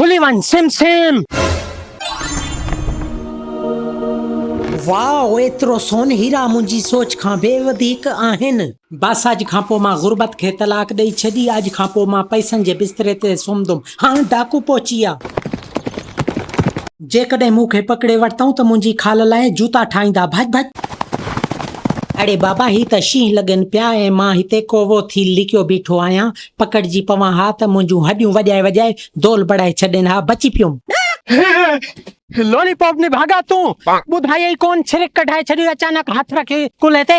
खुली one SIM SIM. वाह एतिरो सोन हीरा मुंहिंजी सोच खां बे वधीक आहिनि। बस अॼु खां पोइ मां गुरबत खे तलाक ॾेई छॾी। अॼु खां पोइ मां पैसनि जे बिस्तरे ते सुम्हंदुमि। हाणे डाकू पहुची विया। जेकॾहिं मूंखे पकिड़े वरितऊं त मुंहिंजी खाल लाइ जूता ठाहींदा। भॼ भॼ। अड़े बाबा ही त शींहं लॻनि पिया ऐं मां हिते कोवो थी लिकियो बीठो आहियां। पकड़जी पवां हा त मुंहिंजूं हॾियूं वॼाए वॼाए दोल बड़ाए छॾनि हा। बची पियुमि। लॉलीपॉप ने भागा तू ॿुधाई कोन छिरिक कढाए छॾियो अचानक हथ रखे कुल्हे ते।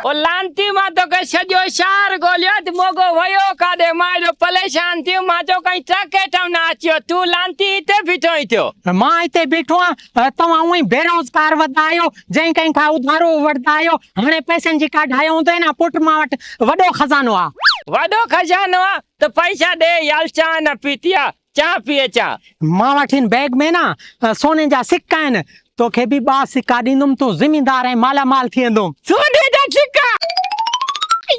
ओ लांती मां तो के सॼो शहर गोलियो त मोगो वयो काॾे। मां एॾो परेशान थियो। मां तो कहीं ट्रके ठां न अचियो। तू लांती हिते बीठो ई थियो। मां हिते बीठो आहियां। तव्हां उहे बेरोज़गार वधा आहियो। जंहिं कंहिं खां उधारो वठंदा आहियो। हाणे पैसनि जी कढायो हूंदो न पुट मां वटि वॾो खज़ानो आहे। वॾो खजानो आहे त पैसा ॾे यार चाह न पीतिया चाह पी अचां। मां वटि हिन बैग में न सोने जा सिक्का आहिनि। तोखे बि 2 सिक्का ॾींदुमि। तूं ज़िमींदार ऐं मालामाल थी वेंदुमि। सोने जा सिक्का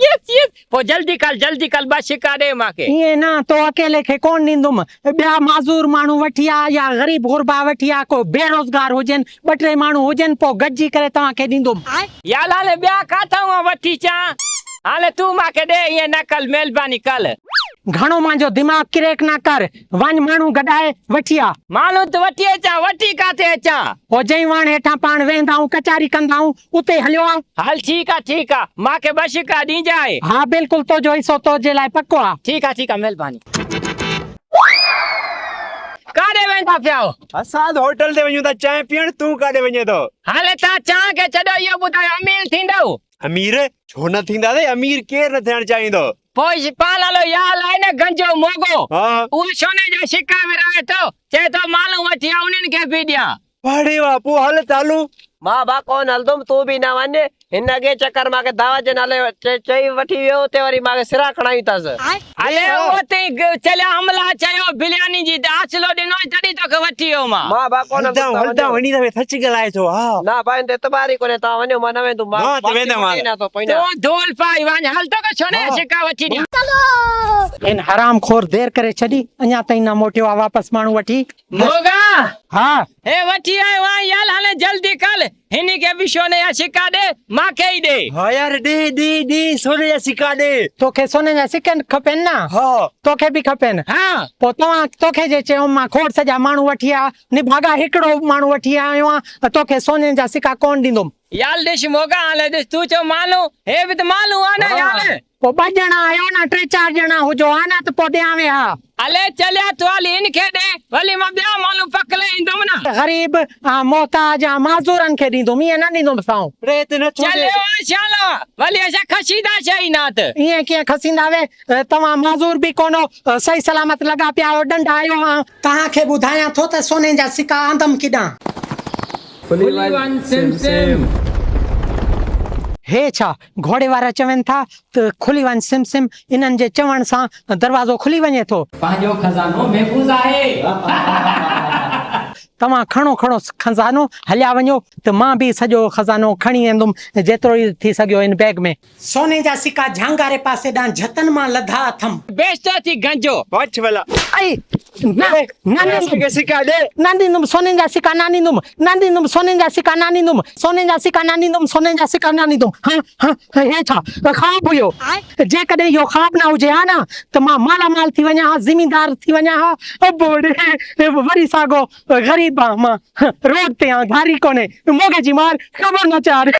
यस यस। पोइ जल्दी कल 2 सिक्का ॾे मूंखे। ईअं न तो अकेले खे कोन ॾींदुमि। ॿिया माज़ूर माण्हू वठी आ या ग़रीब गुरबा वठी आ। को बेरोज़गार हुजनि 2-3 माण्हू हुजनि पोइ गॾिजी करे तव्हांखे ॾींदुमि। यार हाले ॿिया काथां वठी अचां। हाले तू मूंखे ॾे ईअं न कल महिरबानी कल। घणो मुंहिंजो दिमाग़ क्रेक न कर। वञ माण्हू गॾाए वठी आ। माण्हू त वठी अचां वठी काथे अचां। पोइ जंहिं वण हेठां पाण वेंदाऊं कचारी कंदाऊं उते हलियो आ। हल ठीक आहे मूंखे 2 सिक्का ॾीजाए। हा बिल्कुलु तुंहिंजो हिसो तुंहिंजे लाइ पको आहे। ठीक आहे महिरबानी। काॾे वेंदा पिया? असां होटल ते वञूं था चांहि पीअण। तूं काॾे वञे थो? हाले तव्हां चाह खे छॾो। इहो ॿुधायो अमीर थींदव? अमीर छो न थींदा। अमीर केर न थियण चाहींदो। पोइ पालालो यार आहे न गंजो मोगो। उहो सोने जा सिक्का विराए थो। चए थो मालूम वठी आ उन्हनि खे बि ॾियां। अरे वाह पोइ हल चालू। मां बा कोन हलंदुमि। तू बि न वञ। हिन अॻे चक्कर मूंखे दावत जे नाले चई वठी वियो। उते वरी मूंखे सिरा खणाई अथसि। अरे उते चलिया हमला चयो बिरयानी जी दासलो ॾिनो तॾहिं तोखे वठी वियो मां बा कोन हलदा वञी त सच ॻाल्हाए थो। हा ना भाई ते एतबार ई कोने। तव्हां वञो मां न वेंदुमि। मां त वेंदुमि। न तो पहिना तूं धूल पाई वञ। हल तोखे सोने जा सिक्का वठी ॾियां। इन हरामखोर देर करे छॾी। अञा ताईं न मोटियो आहे वापसि माण्हू वठी। मोगा हा हे वठी आयो आहे यार। हाले जल्दी कर। हिनी के भी सोने जा सिक्का ॾे मूंखे ई ॾे। हा यार ॾे सोने जा सिक्का ॾे। तोखे सोने जा सिक्का खपेनि न? हा तोखे बि खपेनि। हाँ पोइ तोखे जे चयो मां खोड़ सॼा माण्हू वठी आ निभागा हिकिड़ो माण्हू वठी आयो आ। तोखे सोने जा सिक्का कोन ॾींदुमि। यार ॾिस मोगा हाले ॾिस तूं चओ मालूम हे बि त मालूम आहे न यार। पोइ 2 ॼणा आयो न 3-4 ॼणा हुजो हा न त पोइ ॾियां हा। हले चलिया तूं हल इनखे ॾे भली मां ॿिया मालूम पकले ईंदुमि न। ग़रीब मोहताज माज़ूरनि खे ॾींदुमि। ईअं न ॾींदुमि साऊं। रेत न चलियो शाला भली असां खसीदा शई न त ईअं कीअं खसींदा वे। तव्हां माज़ूर बि कोनो। सही सलामत लॻा पिया आहियो। डंडा आयो हा। तव्हांखे ॿुधायां थो त सोने जा सिक्का आंदमि किॾां। हे छा घोड़े वारा चवनि था त खुली वञ सिम सिम। इन्हनि जे चवण सां दरवाज़ो खुली वञे थो। पंहिंजो खज़ानो महफ़ूज़ आहे। तव्हां खणो खज़ानो हलिया वञो त मां बि सॼो खज़ानो खणी वेंदुमि जेतिरो ई थी सघियो इन बैग में। सोने जा सिक्का झांगारे पासे ॾांहुं झतनि मां लधा अथमि। बेस्तो थी गंजो पछ भला। ऐं न सिक्का ॾे। न ॾींदुमि सोने जा सिक्का न ॾींदुमि। न ॾींदुमि सोने जा सिक्का न ॾींदुमि। सोने जा सिक्का न ॾींदुमि। सोने जा सिक्का न ॾींदुमि। हाँ हे छा ख़्वाबु हुयो? जेकॾहिं इहो ख़्वाबु न हुजे हा न त मां मालामाल थी वञा हा। ज़िमींदार थी वञा हा। वरी साॻो ग़रीब मां रोड ते घारी कोने। मोगे जी मार ख़बर न चार।